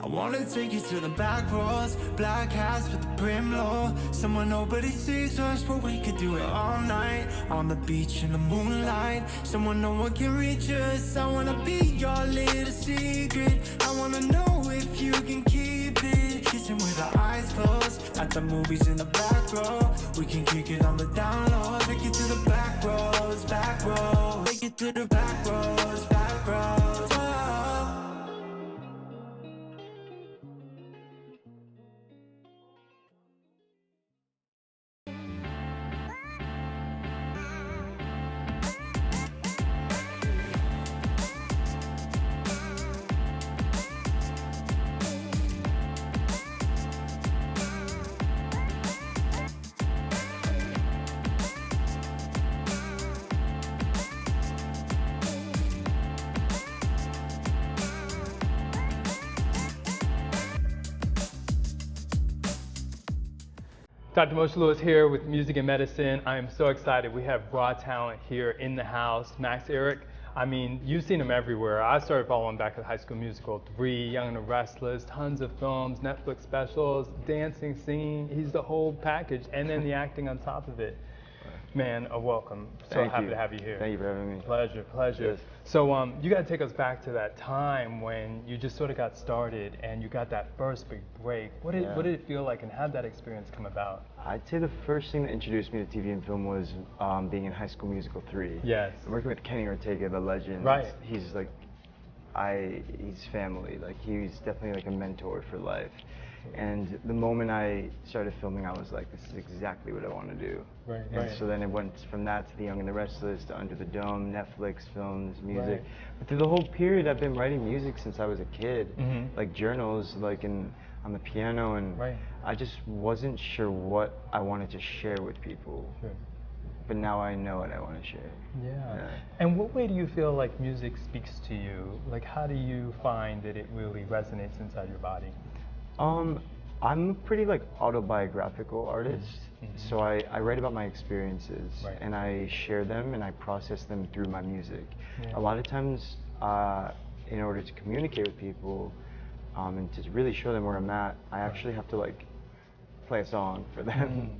I wanna take you to the back roads, black hats with the brim low. Somewhere nobody sees us, but we could do it all night. On the beach in the moonlight, someone no one can reach us. I wanna be your little secret. I wanna know if you can keep it. Kissing with our eyes closed, at the movies in the back row. We can kick it on the down low. Take you to the back roads, back roads. Take you to the back roads, back roads. Oh. Dr. Moshe Lewis here with Music and Medicine. I am so excited. We have raw talent here in the house. Max Ehrich, I mean, you've seen him everywhere. I started following back at High School Musical 3, Young and the Restless, tons of films, Netflix specials, dancing, singing. He's the whole package, and then the acting on top of it. Man, welcome. So happy to have you here. Thank you for having me. Pleasure, pleasure. Yes. So you got to take us back to that time when you just sort of got started and you got that first big break. What did it feel like, and how did that experience come about? I'd say the first thing that introduced me to TV and film was being in High School Musical 3. Yes. Working with Kenny Ortega, the legend. Right. He's like, he's family. Like, he's definitely like a mentor for life. And the moment I started filming, I was like, this is exactly what I want to do. Right, and so then it went from that to The Young and the Restless, to Under the Dome, Netflix, films, music. But through the whole period, I've been writing music since I was a kid, like journals, like on the piano, and I just wasn't sure what I wanted to share with people. Sure. But now I know what I want to share. Yeah. And what way do you feel like music speaks to you? Like, how do you find that it really resonates inside your body? I'm a pretty like autobiographical artist, so I write about my experiences and I share them and I process them through my music. A lot of times, in order to communicate with people and to really show them where I'm at, I actually have to like play a song for them,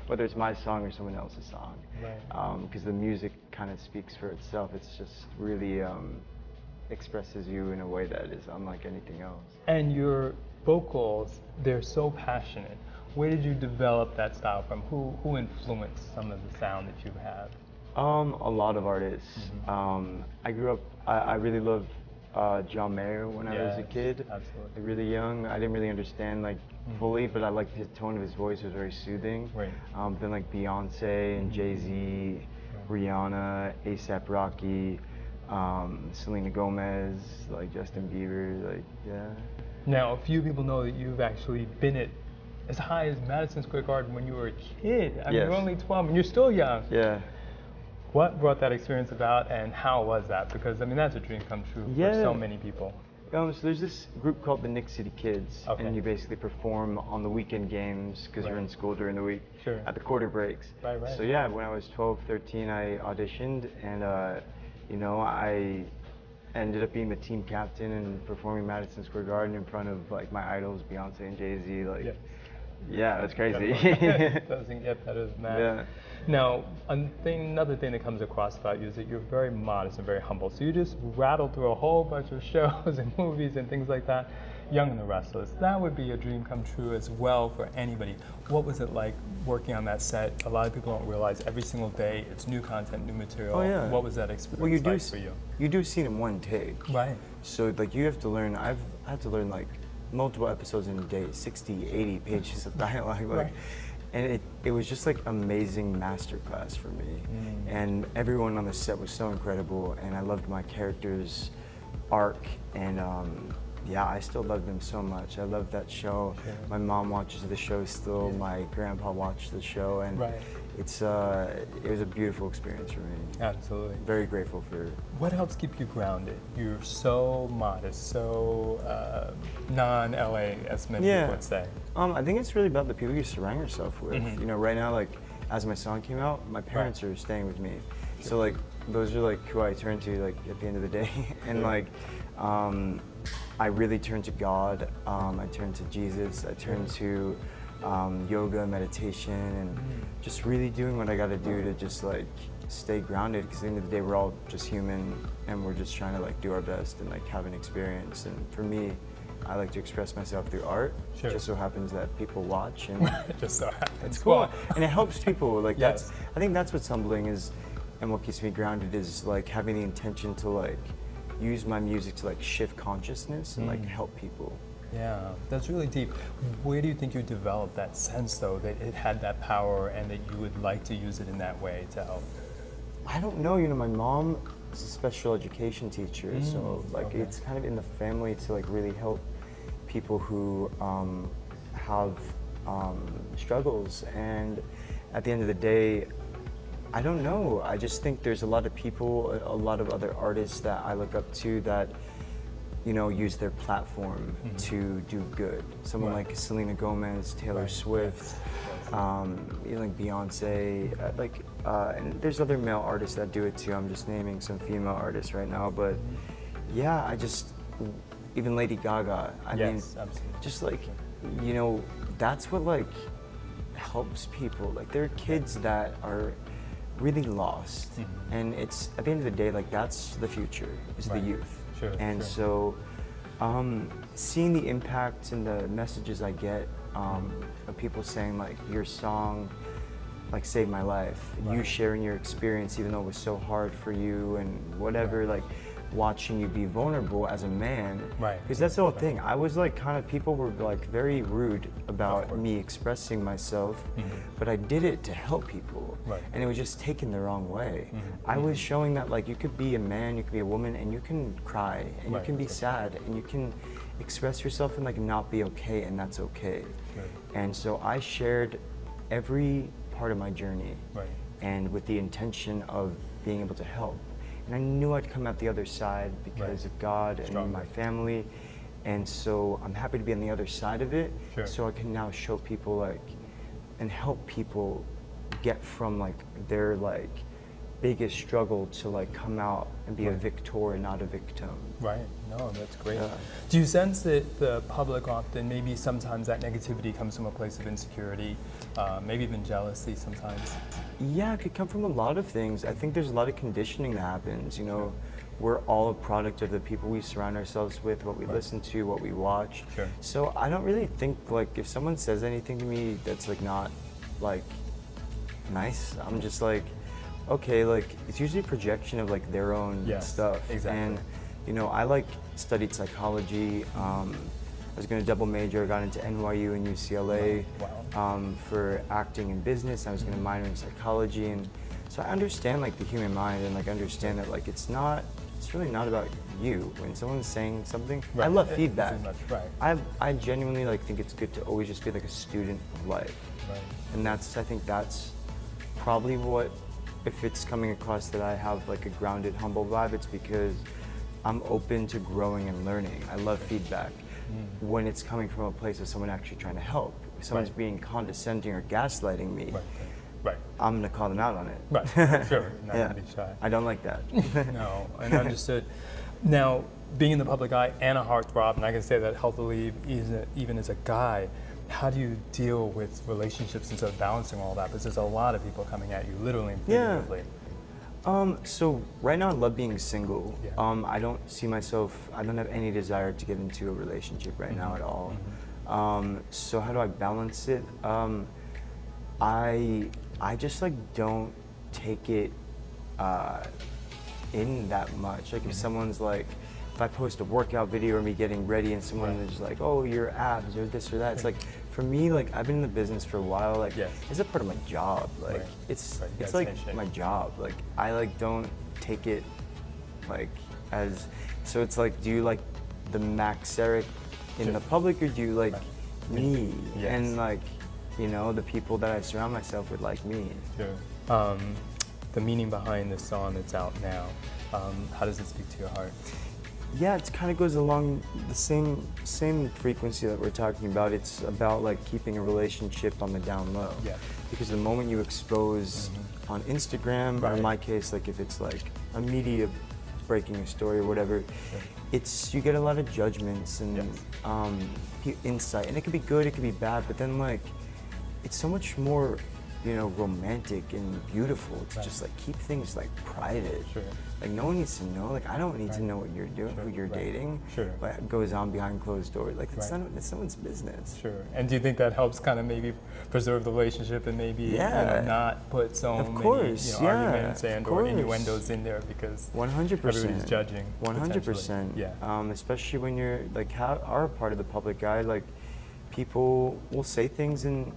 whether it's my song or someone else's song, because the music kind of speaks for itself. It's just really expresses you in a way that is unlike anything else. And your vocals, they're so passionate. Where did you develop that style from? Who influenced some of the sound that you have? A lot of artists. I grew up, I really loved John Mayer when I was a kid. Absolutely. Like really young. I didn't really understand like fully, but I liked his tone of his voice. It was very soothing. Then like Beyonce and Jay-Z, Rihanna, A$AP Rocky, Selena Gomez, like Justin Bieber, like Now, a few people know that you've actually been at as high as Madison Square Garden when you were a kid. I mean, you're only 12 and you're still young. Yeah. What brought that experience about, and how was that? Because, I mean, that's a dream come true for so many people. So there's this group called the Nick City Kids, and you basically perform on the weekend games because you're in school during the week at the quarter breaks. So yeah, when I was 12, 13, I auditioned, and you know, I ended up being the team captain and performing Madison Square Garden in front of like my idols, Beyonce and Jay-Z. Like, yeah, that's crazy. It doesn't get better than that. Yeah. Now, another thing that comes across about you is that you're very modest and very humble. So you just rattled through a whole bunch of shows and movies and things like that. Young and the Restless, that would be a dream come true as well for anybody. What was it like working on that set? A lot of people don't realize every single day it's new content, new material. Oh, yeah. What was that experience like for you? You do see it in one take. Right. So like you have to learn, I had to learn like multiple episodes in a day, 60, 80 pages of dialogue. Like, and it was just like amazing masterclass for me. And everyone on the set was so incredible, and I loved my character's arc, and yeah, I still love them so much. I love that show. My mom watches the show still. My grandpa watched the show, and it was a beautiful experience for me. Absolutely. Very grateful for. What helps keep you grounded? You're so modest, so non-LA, as many people would say. I think it's really about the people you surround yourself with. You know, right now, like as my song came out, my parents are staying with me, so like those are like who I turn to like at the end of the day, and like. I really turned to God. I turned to Jesus. I turned to yoga, meditation, and just really doing what I got to do to just like stay grounded. Because at the end of the day, we're all just human, and we're just trying to like do our best and like have an experience. And for me, I like to express myself through art. Sure. Just so happens that people watch, and just so happens. it's cool, and it helps people. Like Yes. I think that's what's humbling is, and what keeps me grounded is like having the intention to like use my music to like shift consciousness and like help people. Yeah, that's really deep. Where do you think you developed that sense, though, that it had that power and that you would like to use it in that way to help? I don't know. You know, my mom is a special education teacher, so like it's kind of in the family to like really help people who have struggles. And at the end of the day, I don't know. I just think there's a lot of people, a lot of other artists that I look up to that, you know, use their platform to do good. Someone like Selena Gomez, Taylor Swift, you know, like Beyonce, and there's other male artists that do it too. I'm just naming some female artists right now, but yeah, even Lady Gaga. I mean, absolutely. just like, you know, that's what like helps people. Like there are kids that are really lost, and it's at the end of the day, like that's the future, is the youth. Sure, and so seeing the impact and the messages I get of people saying like your song like saved my life, you sharing your experience even though it was so hard for you and whatever, like watching you be vulnerable as a man, because that's the whole thing. I was like kind of, people were like very rude about me expressing myself, but I did it to help people, and it was just taken the wrong way. I was showing that like you could be a man, you could be a woman, and you can cry, and you can be sad, and you can express yourself and like not be okay, and that's okay. And so I shared every part of my journey, and with the intention of being able to help. And I knew I'd come out the other side because of God and my family. And so I'm happy to be on the other side of it, so I can now show people like, and help people get from like their like biggest struggle to like come out and be a victor and not a victim. Right, no, that's great. Do you sense that the public often, maybe sometimes that negativity comes from a place of insecurity, maybe even jealousy sometimes? Yeah, it could come from a lot of things. I think there's a lot of conditioning that happens, you know. We're all a product of the people we surround ourselves with, what we listen to, what we watch. So I don't really think like if someone says anything to me that's like not like nice, I'm just like, okay, like it's usually a projection of like their own stuff. And you know, I like studied psychology. I was going to double major. I got into NYU and UCLA for acting and business. I was going to minor in psychology, and so I understand like the human mind and like understand that like it's really not about you. When someone's saying something, I love feedback. I genuinely like think it's good to always just be like a student of life, and I think that's probably what, if it's coming across that I have like a grounded, humble vibe, it's because I'm open to growing and learning. I love feedback. When it's coming from a place of someone actually trying to help. If someone's being condescending or gaslighting me, I'm gonna call them out on it. Sure, not gonna be shy. I don't like that. No, and understood. Now, being in the public eye and a heartthrob, and I can say that healthily even as a guy, how do you deal with relationships and sort of balancing all that? Because there's a lot of people coming at you, literally and figuratively. So right now I love being single. I don't see myself, I don't have any desire to get into a relationship right now at all. So how do I balance it? I just like don't take it in that much. Like if someone's like, if I post a workout video or me getting ready and someone is like, oh, your abs or this or that, it's like, for me, like I've been in the business for a while, like it's a part of my job. Like it's like my job. Like I like don't take it like as, so it's like, do you like the Max Ehrich in the public, or do you like me? And like, you know, the people that I surround myself with like me. The meaning behind this song that's out now, how does it speak to your heart? Yeah, it kind of goes along the same frequency that we're talking about. It's about like keeping a relationship on the down low. Because the moment you expose on Instagram, or in my case, like if it's like a media breaking a story or whatever, you get a lot of judgments and insight, and it could be good, it could be bad, but then like it's so much more, you know, romantic and beautiful to just like keep things like private. Like no one needs to know. Like I don't need to know what you're doing, who you're dating, what goes on behind closed doors. Like it's someone's business. And do you think that helps kind of maybe preserve the relationship and maybe you know, not put so many arguments and or innuendos in there because 100%. everybody's judging. 100%. Yeah. Especially when you're like are a part of the public eye. Like people will say things and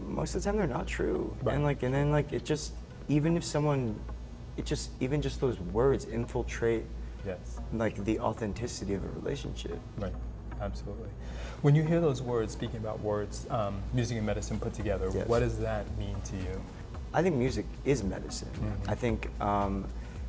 most of the time they're not true. And then it just even just those words infiltrate like the authenticity of a relationship. Right. Absolutely. When you hear those words, speaking about words, music and medicine put together, what does that mean to you? I think music is medicine. I think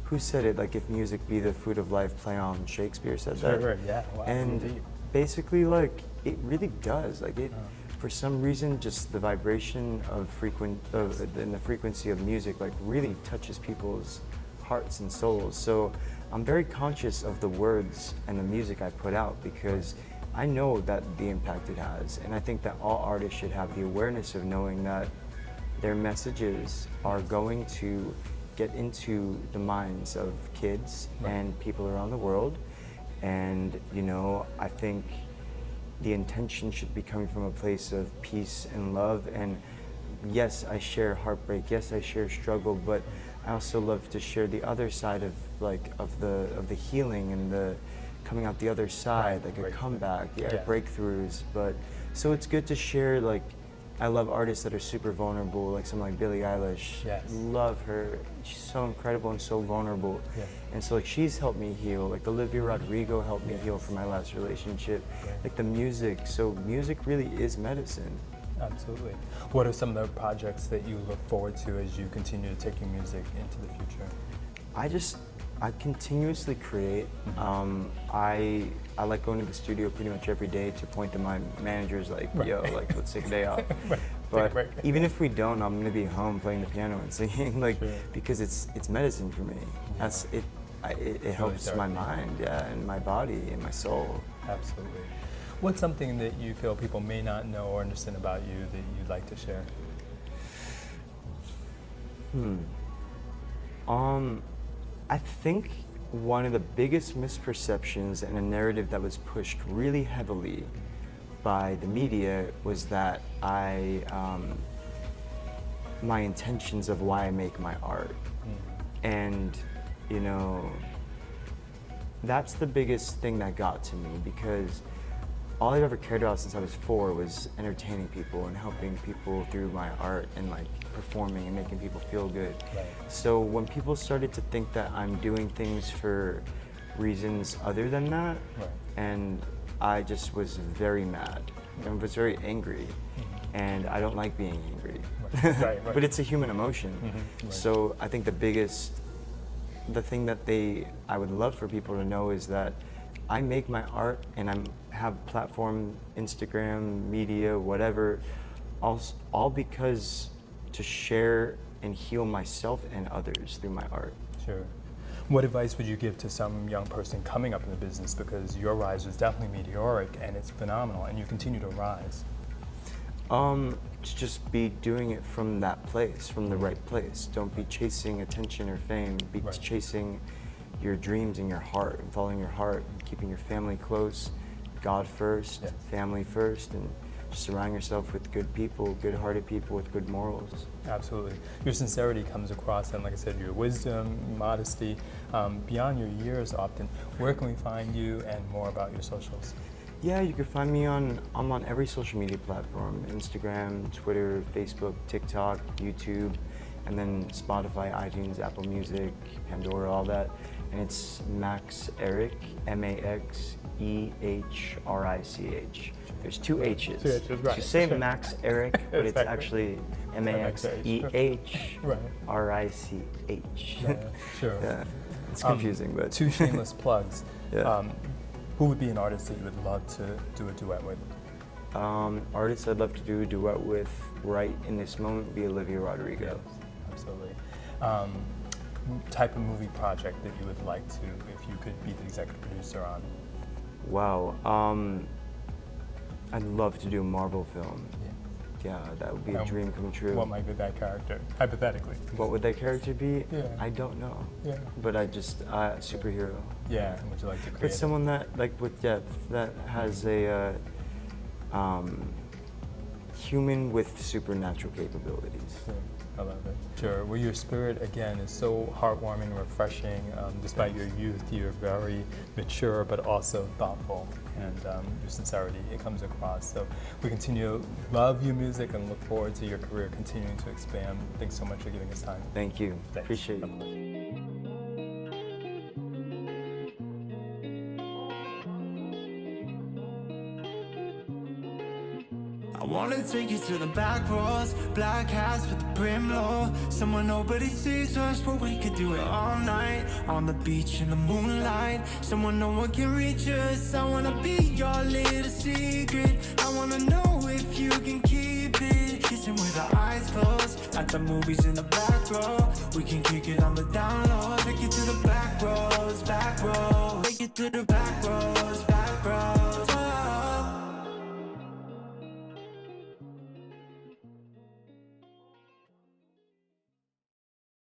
who said it? Like if music be the food of life, play on. Shakespeare said that. Yeah. Wow. And basically, like it really does. Like it. For some reason, just the vibration of and the frequency of music like really touches people's hearts and souls. So I'm very conscious of the words and the music I put out because I know that the impact it has. And I think that all artists should have the awareness of knowing that their messages are going to get into the minds of kids and people around the world. And, you know, I think the intention should be coming from a place of peace and love. And yes, I share heartbreak. Yes, I share struggle, but I also love to share the other side of the healing and the coming out the other side, like a comeback, breakthroughs. But so it's good to share. Like I love artists that are super vulnerable, like someone like Billie Eilish. Love her. She's so incredible and so vulnerable. And so like she's helped me heal. Like Olivia Rodrigo helped me heal from my last relationship. Like the music. So music really is medicine. Absolutely. What are some of the projects that you look forward to as you continue to take your music into the future? I continuously create. I like going to the studio pretty much every day to point to my managers like, yo, like let's take a day off. But even if we don't, I'm gonna be home playing the piano and singing, like because it's medicine for me. That's it. It helps my mind, and my body and my soul. Absolutely. What's something that you feel people may not know or understand about you that you'd like to share? I think one of the biggest misperceptions and a narrative that was pushed really heavily by the media was that my intentions of why I make my art. And, you know, that's the biggest thing that got to me because all I've ever cared about since I was 4 was entertaining people and helping people through my art and like performing and making people feel good. So when people started to think that I'm doing things for reasons other than that, and I just was very mad and was very angry, and I don't like being angry. But it's a human emotion. So I think the thing that I would love for people to know is that I make my art and I have platform, Instagram, media, whatever, all because to share and heal myself and others through my art. Sure. What advice would you give to some young person coming up in the business, because your rise was definitely meteoric and it's phenomenal and you continue to rise? To just be doing it from that place, from the right place. Don't be chasing attention or fame, be chasing your dreams and your heart and following your heart, and keeping your family close, God first, family first, and just surround yourself with good people, good-hearted people with good morals. Absolutely. Your sincerity comes across, and like I said, your wisdom, modesty, beyond your years often. Where can we find you and more about your socials? Yeah, you can find me I'm on every social media platform, Instagram, Twitter, Facebook, TikTok, YouTube, and then Spotify, iTunes, Apple Music, Pandora, all that. And it's Max Ehrich, M-A-X-E-H-R-I-C-H. There's 2 H's. 2 H's, right. You say Max Ehrich, but it's actually M-A-X-E-H-R-I-C-H. Sure. Yeah, it's confusing, but 2 shameless plugs. Who would be an artist that you would love to do a duet with? Artists I'd love to do a duet with right in this moment would be Olivia Rodrigo. Yes, absolutely. type of movie project that you would like to, if you could be the executive producer on? Wow. I'd love to do a Marvel film. Yeah, that would be a dream come true. What might be that character, hypothetically? What would that character be? Yeah. I don't know. Yeah. But I just, superhero. Yeah, and would you like to create But someone that, like, with depth, that has a human with supernatural capabilities. Yeah, I love it. Sure. Well, your spirit, again, is so heartwarming and refreshing. Despite your youth, you're very mature, but also thoughtful. And your sincerity, it comes across. So we continue to love your music and look forward to your career continuing to expand. Thanks so much for giving us time. Thank you. Thanks. Appreciate it. I wanna take you to the back roads, black hats with the brim low. Someone nobody sees us, but we could do it all night. On the beach in the moonlight, someone no one can reach us. I wanna be your little secret. I wanna know if you can keep it. Kissing with our eyes closed, like the movies in the back row. We can kick it on the down low. Take you to the back roads, back roads. Take you to the back roads, back roads.